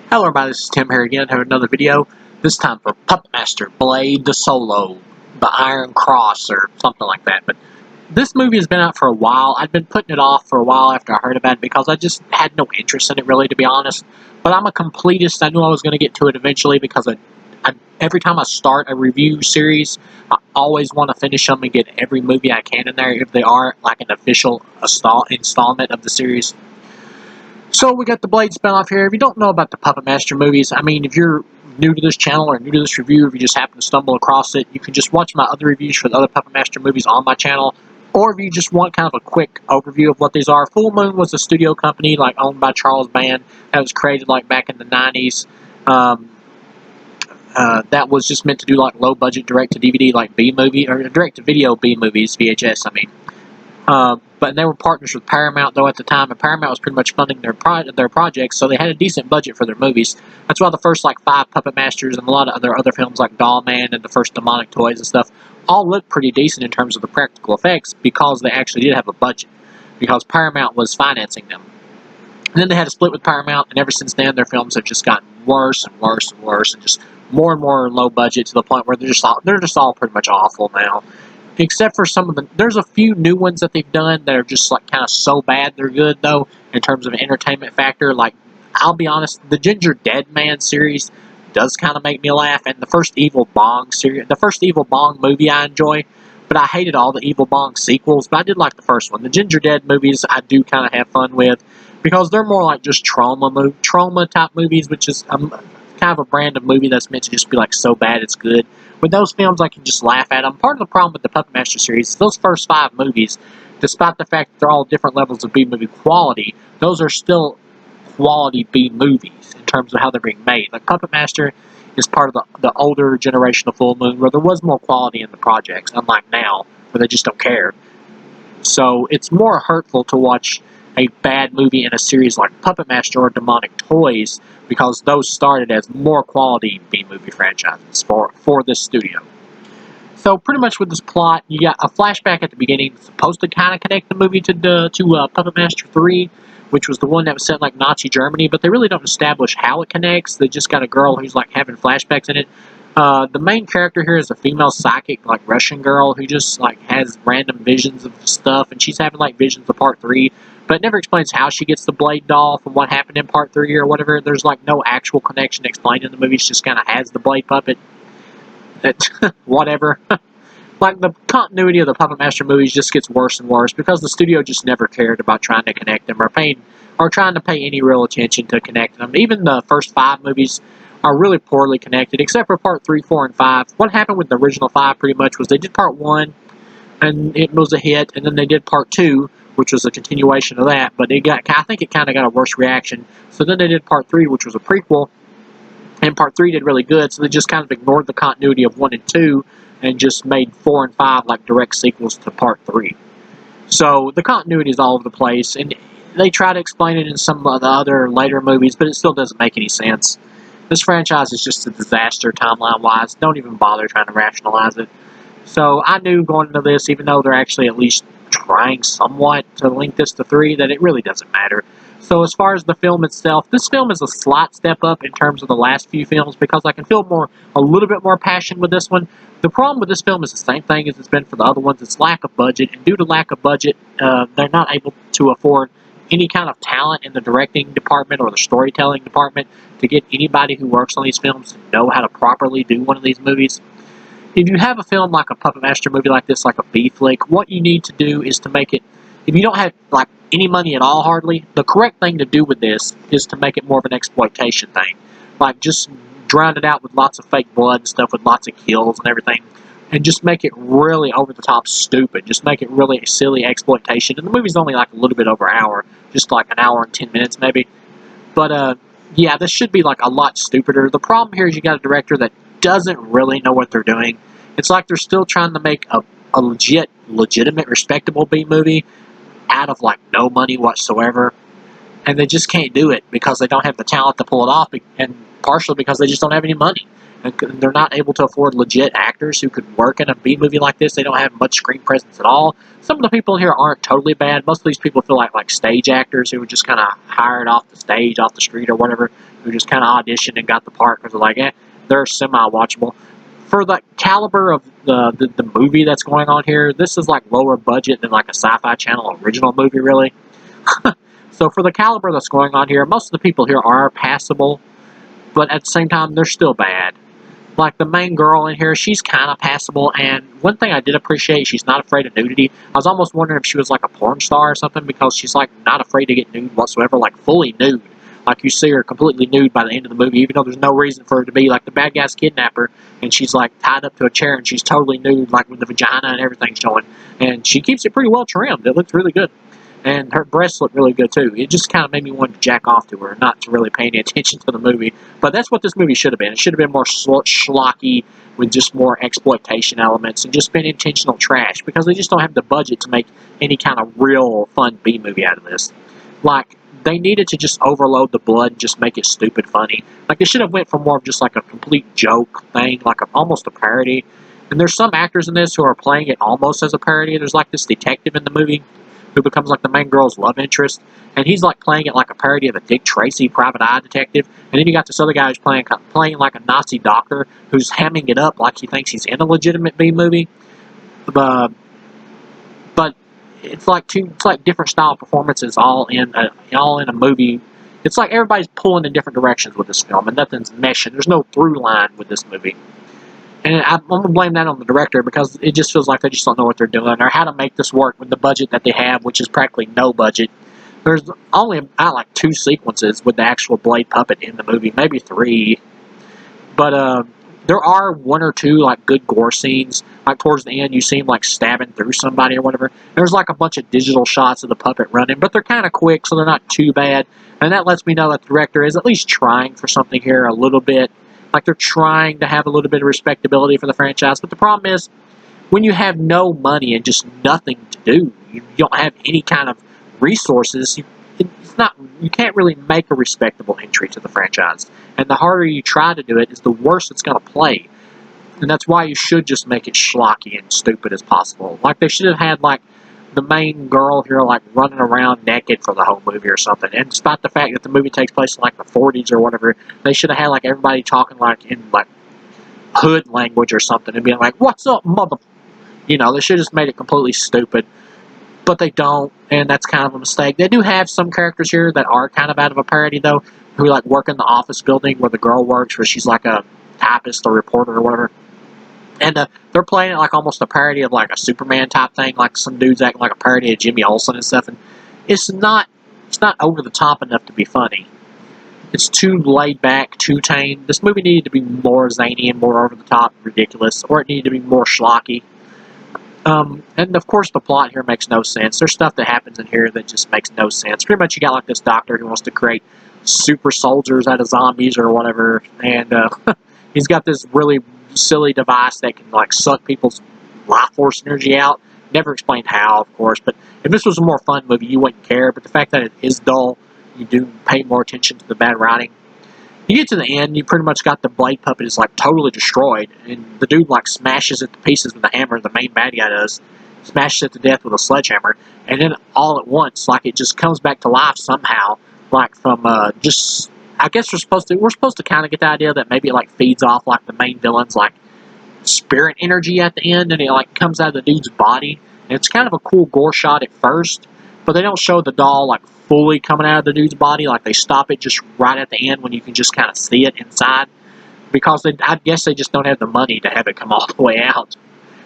Hello everybody, this is Tim here again. I have another video. This time for Puppet Master Blade the Solo, the Iron Cross, or something like that. But this movie has been out for a while. I'd been putting it off for a while after I heard about it because I just had no interest in it, really, to be honest. But I'm a completist. I knew I was going to get to it eventually because every time I start a review series, I always want to finish them and get every movie I can in there if they are like an official installment of the series. So we got the Blade spinoff here. If you don't know about the Puppet Master movies, I mean, if you're new to this channel or new to this review, if you just happen to stumble across it, you can just watch my other reviews for the other Puppet Master movies on my channel. Or if you just want kind of a quick overview of what these are, Full Moon was a studio company like owned by Charles Band that was created like back in the 90s. That was just meant to do like low budget direct to DVD like B movie or direct to video B movies, VHS. I mean. But they were partners with Paramount, though, at the time, and Paramount was pretty much funding their projects, so they had a decent budget for their movies. That's why the first, like, 5 Puppet Masters and a lot of other films like Doll Man and the first Demonic Toys and stuff all looked pretty decent in terms of the practical effects because they actually did have a budget, because Paramount was financing them. And then they had a split with Paramount, and ever since then, their films have just gotten worse and worse and worse, and just more and more low budget to the point where they're just all pretty much awful now. Except for some of the, there's a few new ones that they've done that are just like kind of so bad they're good though in terms of an entertainment factor. Like, I'll be honest, the Ginger Dead Man series does kind of make me laugh, and the first Evil Bong series, the first Evil Bong movie I enjoy, but I hated all the Evil Bong sequels. But I did like the first one. The Ginger Dead movies I do kind of have fun with because they're more like just trauma type movies, which is kind of a brand of movie that's meant to just be like so bad it's good. With those films, I can just laugh at them. Part of the problem with the Puppet Master series is those first 5 movies, despite the fact that they're all different levels of B-movie quality, those are still quality B-movies in terms of how they're being made. Like, Puppet Master is part of the older generation of Full Moon, where there was more quality in the projects, unlike now, where they just don't care. So it's more hurtful to watch a bad movie in a series like Puppet Master or Demonic Toys, because those started as more quality B-movie franchises for this studio. So pretty much with this plot, you got a flashback at the beginning that's supposed to kind of connect the movie to Puppet Master 3, which was the one that was set in like Nazi Germany, but they really don't establish how it connects. They just got a girl who's like having flashbacks in it. The main character here is a female psychic, like Russian girl, who just like has random visions of stuff, and she's having like visions of Part 3, but it never explains how she gets the Blade doll from what happened in Part 3 or whatever. There's like no actual connection explained in the movie. She just kind of has the Blade puppet. Whatever. Like, the continuity of the Puppet Master movies just gets worse and worse because the studio just never cared about trying to connect them or trying to pay any real attention to connecting them. Even the first 5 movies are really poorly connected, except for Part 3, 4, and 5. What happened with the original 5 pretty much was they did Part 1, and it was a hit, and then they did Part 2, which was a continuation of that, but I think it kind of got a worse reaction. So then they did Part 3, which was a prequel, and Part 3 did really good, so they just kind of ignored the continuity of 1 and 2 and just made 4 and 5 like direct sequels to Part 3. So the continuity is all over the place, and they try to explain it in some of the other later movies, but it still doesn't make any sense. This franchise is just a disaster timeline-wise. Don't even bother trying to rationalize it. So I knew going into this, even though they're actually at least trying somewhat to link this to 3, that it really doesn't matter. So as far as the film itself, this film is a slight step up in terms of the last few films because I can feel a little bit more passion with this one. The problem with this film is the same thing as it's been for the other ones. It's lack of budget, and due to lack of budget, they're not able to afford any kind of talent in the directing department or the storytelling department to get anybody who works on these films to know how to properly do one of these movies. If you have a film like a Puppet Master movie like this, like a B flick, what you need to do is to make it, if you don't have like any money at all hardly, the correct thing to do with this is to make it more of an exploitation thing. Like, just drown it out with lots of fake blood and stuff, with lots of kills and everything, and just make it really over the top stupid. Just make it really silly exploitation. And the movie's only like a little bit over an hour, just like an hour and 10 minutes maybe. But yeah, this should be like a lot stupider. The problem here is you got a director that doesn't really know what they're doing. It's like they're still trying to make a legitimate, respectable B movie out of like no money whatsoever, and they just can't do it because they don't have the talent to pull it off, and partially because they just don't have any money. and they're not able to afford legit actors who could work in a B movie like this. They don't have much screen presence at all. Some of the people here aren't totally bad. Most of these people feel like stage actors who were just kind of hired off the stage, off the street or whatever, who just kind of auditioned and got the part because they're like, they're semi-watchable. For the caliber of the movie that's going on here, this is like lower budget than like a Sci-Fi Channel original movie, really. So for the caliber that's going on here, most of the people here are passable, but at the same time, they're still bad. Like the main girl in here, she's kind of passable, and one thing I did appreciate, she's not afraid of nudity. I was almost wondering if she was like a porn star or something, because she's like not afraid to get nude whatsoever, like fully nude. Like you see her completely nude by the end of the movie, even though there's no reason for her to be. Like the bad guys kidnap her, and she's like tied up to a chair, and she's totally nude, like with the vagina and everything showing. And she keeps it pretty well trimmed. It looks really good. And her breasts look really good too. It just kind of made me want to jack off to her, not to really pay any attention to the movie. But that's what this movie should have been. It should have been more schlocky, with just more exploitation elements, and just been intentional trash, because they just don't have the budget to make any kind of real fun B movie out of this. Like, they needed to just overload the blood and just make it stupid funny. Like, they should have went for more of just like a complete joke thing, like almost a parody. And there's some actors in this who are playing it almost as a parody. There's like this detective in the movie who becomes like the main girl's love interest, and he's like playing it like a parody of a Dick Tracy private eye detective. And then you got this other guy who's playing like a Nazi doctor who's hamming it up like he thinks he's in a legitimate B movie. But it's like different style performances all in a movie. It's like everybody's pulling in different directions with this film, and nothing's meshing. There's no through line with this movie. And I'm going to blame that on the director, because it just feels like they just don't know what they're doing or how to make this work with the budget that they have, which is practically no budget. There's only like 2 sequences with the actual Blade puppet in the movie, maybe 3. But there are 1 or 2 like good gore scenes. Like towards the end, you see him like stabbing through somebody or whatever. There's like a bunch of digital shots of the puppet running, but they're kind of quick, so they're not too bad. And that lets me know that the director is at least trying for something here a little bit. Like they're trying to have a little bit of respectability for the franchise. But the problem is, when you have no money and just nothing to do, you don't have any kind of resources, you can't really make a respectable entry to the franchise. And the harder you try to do it, is the worse it's going to play. And that's why you should just make it schlocky and stupid as possible. Like they should have had like the main girl here like running around naked for the whole movie or something. And despite the fact that the movie takes place in like the 40s or whatever, they should have had like everybody talking like in like hood language or something and being like, "What's up, mother?" You know, they should have just made it completely stupid. But they don't, and that's kind of a mistake. They do have some characters here that are kind of out of a parody, though, who like work in the office building where the girl works, where she's like a typist or reporter or whatever. And they're playing it like almost a parody of like a Superman type thing, like some dudes acting like a parody of Jimmy Olsen and stuff. And it's not over the top enough to be funny. It's too laid back, too tame. This movie needed to be more zany and more over the top, ridiculous, or it needed to be more schlocky. And of course the plot here makes no sense. There's stuff that happens in here that just makes no sense. Pretty much you got like this doctor who wants to create super soldiers out of zombies or whatever, and he's got this really silly device that can like suck people's life force energy out. Never explained how, of course, but if this was a more fun movie, you wouldn't care. But the fact that it is dull, you do pay more attention to the bad writing. You get to the end, you pretty much got the Blade puppet is like totally destroyed, and the dude like smashes it to pieces with a hammer. The main bad guy does, smashes it to death with a sledgehammer, and then all at once, like it just comes back to life somehow, like from just. I guess we're supposed to kind of get the idea that maybe it like feeds off like the main villain's like spirit energy at the end, and it like comes out of the dude's body. And it's kind of a cool gore shot at first, but they don't show the doll like fully coming out of the dude's body. Like they stop it just right at the end when you can just kind of see it inside, because I guess they just don't have the money to have it come all the way out.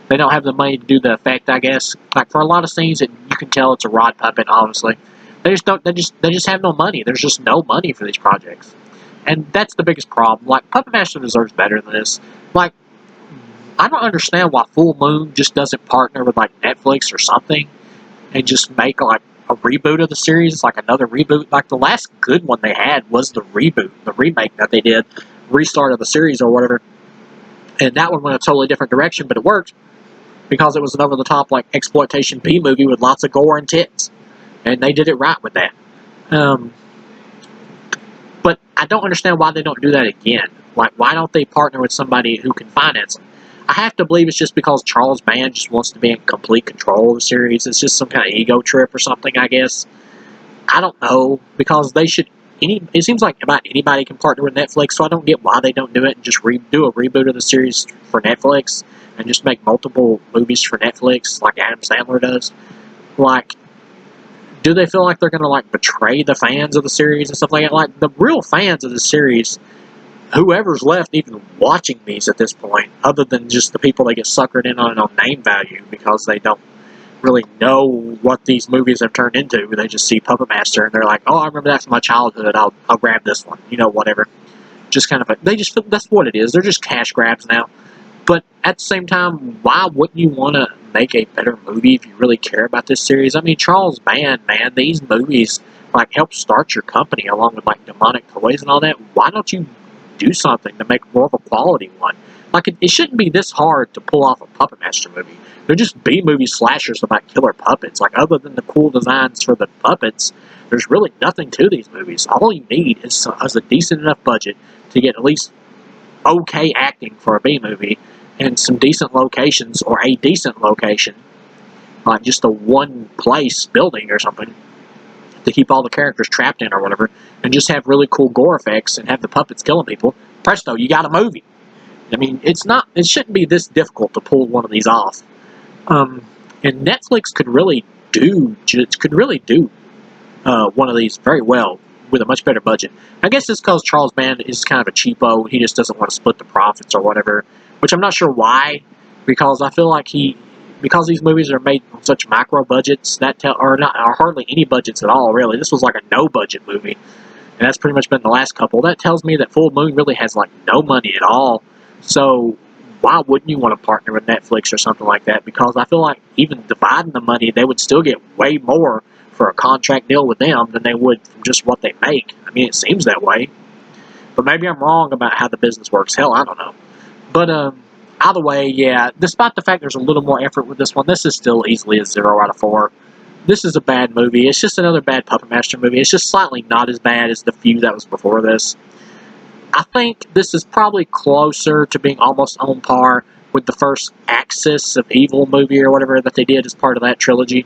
They don't have the money to do the effect, I guess. Like for a lot of scenes, you can tell it's a rod puppet. Honestly, they just don't. They just have no money. There's just no money for these projects, and that's the biggest problem. Like Puppet Master deserves better than this. Like I don't understand why Full Moon just doesn't partner with like Netflix or something and just make like a reboot of the series, like another reboot. Like the last good one they had was the reboot, the remake that they did, restart of the series or whatever. And that one went a totally different direction, but it worked because it was an over-the-top like exploitation B movie with lots of gore and tits, and they did it right with that. But I don't understand why they don't do that again. Like, why don't they partner with somebody who can finance them? I have to believe it's just because Charles Band just wants to be in complete control of the series. It's just some kind of ego trip or something, I guess. I don't know, because they should. It seems like about anybody can partner with Netflix, so I don't get why they don't do it and just do a reboot of the series for Netflix and just make multiple movies for Netflix like Adam Sandler does. Like, do they feel like they're going to like betray the fans of the series and stuff like that? Like, the real fans of the series, whoever's left even watching these at this point, other than just the people that get suckered in on name value because they don't really know what these movies have turned into. They just see Puppet Master and they're like, oh, I remember that from my childhood. I'll grab this one. You know, whatever. Just kind of they just feel that's what it is. They're just cash grabs now. But at the same time, why wouldn't you want to make a better movie if you really care about this series? I mean, Charles Band, man, these movies like help start your company along with like Demonic Toys and all that. Why don't you do something to make more of a quality one? Like, it shouldn't be this hard to pull off a Puppet Master movie. They're just B-movie slashers about killer puppets. Like, other than the cool designs for the puppets, there's really nothing to these movies. All you need is a decent enough budget to get at least okay acting for a B-movie and some decent locations, or a decent location, like just a one-place building or something, to keep all the characters trapped in or whatever, and just have really cool gore effects and have the puppets killing people. Presto, you got a movie. I mean, it shouldn't be this difficult to pull one of these off. And Netflix could really do one of these very well with a much better budget. I guess it's because Charles Band is kind of a cheapo. He just doesn't want to split the profits or whatever, which I'm not sure why, because I feel like because these movies are made on such micro budgets or hardly any budgets at all, really. This was like a no budget movie, and that's pretty much been the last couple. That tells me that Full Moon really has like no money at all. So why wouldn't you want to partner with Netflix or something like that? Because I feel like even dividing the money, they would still get way more for a contract deal with them than they would from just what they make. I mean, it seems that way. But maybe I'm wrong about how the business works. Hell, I don't know. But either way, yeah, despite the fact there's a little more effort with this one, this is still easily a 0 out of 4. This is a bad movie. It's just another bad Puppet Master movie. It's just slightly not as bad as the few that was before this. I think this is probably closer to being almost on par with the first Axis of Evil movie or whatever that they did as part of that trilogy.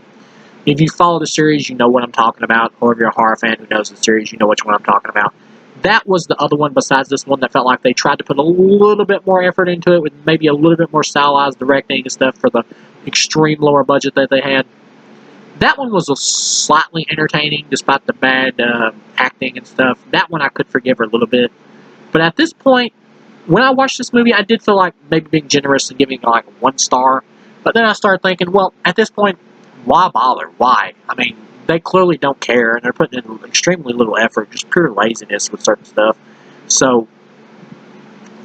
If you follow the series, you know what I'm talking about, or if you're a horror fan who knows the series, you know which one I'm talking about. That was the other one besides this one that felt like they tried to put a little bit more effort into it with maybe a little bit more stylized directing and stuff for the extreme lower budget that they had. That one was slightly entertaining despite the bad acting and stuff. That one I could forgive her a little bit. But at this point, when I watched this movie, I did feel like maybe being generous and giving like 1 star. But then I started thinking, well, at this point, why bother? Why? I mean, they clearly don't care, and they're putting in extremely little effort, just pure laziness with certain stuff. So,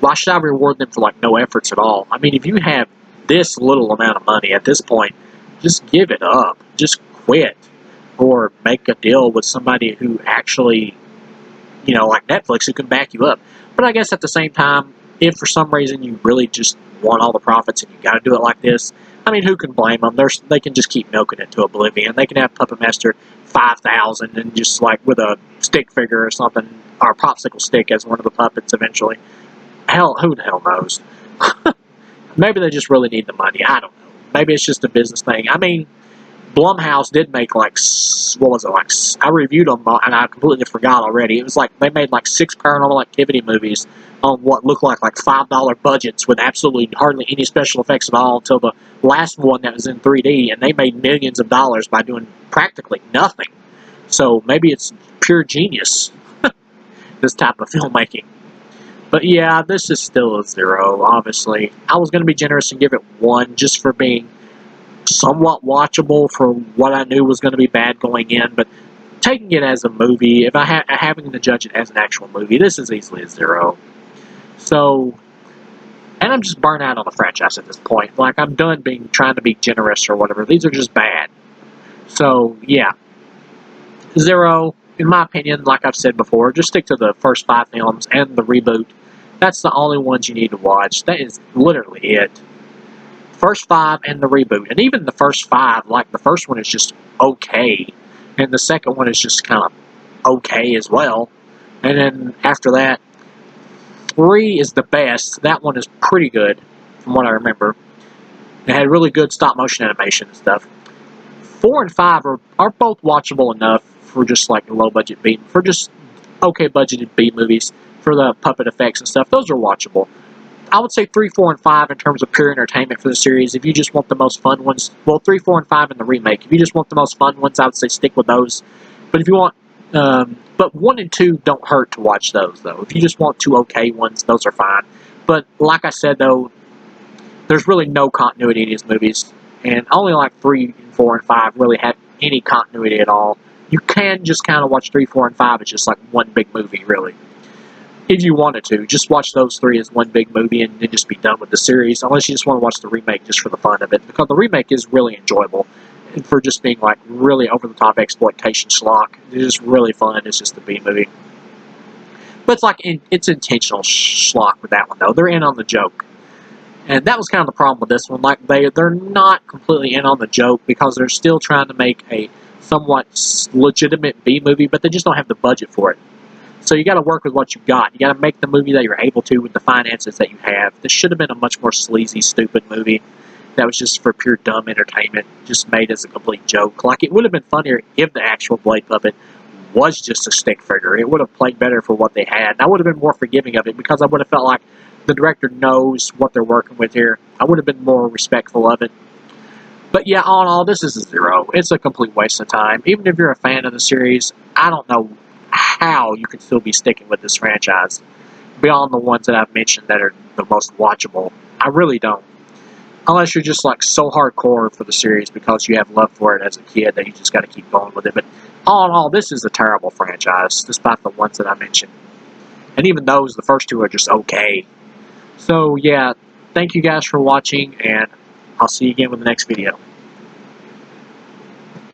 why should I reward them for like no efforts at all? I mean, if you have this little amount of money at this point, just give it up. Just quit. Or make a deal with somebody who actually, you know, like Netflix, who can back you up. But I guess at the same time, if for some reason you really just want all the profits and you got to do it like this, I mean, who can blame them? They can just keep milking it to oblivion. They can have Puppet Master 5000 and just like with a stick figure or something, or a popsicle stick as one of the puppets eventually. Hell, who the hell knows? Maybe they just really need the money. I don't know. Maybe it's just a business thing. I mean, Blumhouse did make like, what was it, like, I reviewed them and I completely forgot already. It was like they made like 6 Paranormal Activity movies on what looked like $5 budgets with absolutely hardly any special effects at all until the last one that was in 3D, and they made millions of dollars by doing practically nothing. So maybe it's pure genius, this type of filmmaking. But yeah, this is still a 0, obviously. I was going to be generous and give it 1 just for being somewhat watchable for what I knew was going to be bad going in, but taking it as a movie, if having to judge it as an actual movie, this is easily a 0. So, and I'm just burnt out on the franchise at this point. Like, I'm done trying to be generous or whatever. These are just bad. So, yeah. 0, in my opinion, like I've said before, just stick to the first 5 films and the reboot. That's the only ones you need to watch. That is literally it. First 5 and the reboot. And even the first 5, like the first one is just okay. And the second one is just kind of okay as well. And then after that, 3 is the best. That one is pretty good, from what I remember. It had really good stop motion animation and stuff. 4 and 5 are both watchable enough for just like low budget B, for just okay budgeted B movies, for the puppet effects and stuff. Those are watchable. I would say 3, 4, and 5 in terms of pure entertainment for the series. If you just want the most fun ones, well, 3, 4, and 5 in the remake. If you just want the most fun ones, I would say stick with those. But if you want, but 1 and 2 don't hurt to watch those though. If you just want 2 okay ones, those are fine. But like I said though, there's really no continuity in these movies, and only like 3, 4, and 5 really have any continuity at all. You can just kind of watch 3, 4, and 5 as just like one big movie, really. If you wanted to, just watch those 3 as one big movie and then just be done with the series, unless you just want to watch the remake just for the fun of it, because the remake is really enjoyable for just being like really over-the-top exploitation schlock. It's just really fun. It's just a B movie. But it's like, it's intentional schlock with that one, though. They're in on the joke. And that was kind of the problem with this one. Like, they're not completely in on the joke because they're still trying to make a somewhat legitimate B movie, but they just don't have the budget for it. So you got to work with what you got. You got to make the movie that you're able to with the finances that you have. This should have been a much more sleazy, stupid movie that was just for pure dumb entertainment, just made as a complete joke. Like, it would have been funnier if the actual Blade puppet was just a stick figure. It would have played better for what they had. And I would have been more forgiving of it because I would have felt like the director knows what they're working with here. I would have been more respectful of it. But yeah, all in all, this is a 0. It's a complete waste of time. Even if you're a fan of the series, I don't know how you could still be sticking with this franchise beyond the ones that I've mentioned that are the most watchable. I really don't. Unless you're just like so hardcore for the series because you have love for it as a kid that you just got to keep going with it. But all in all, this is a terrible franchise, despite the ones that I mentioned. And even those, the first 2 are just okay. So yeah, thank you guys for watching, and I'll see you again with the next video.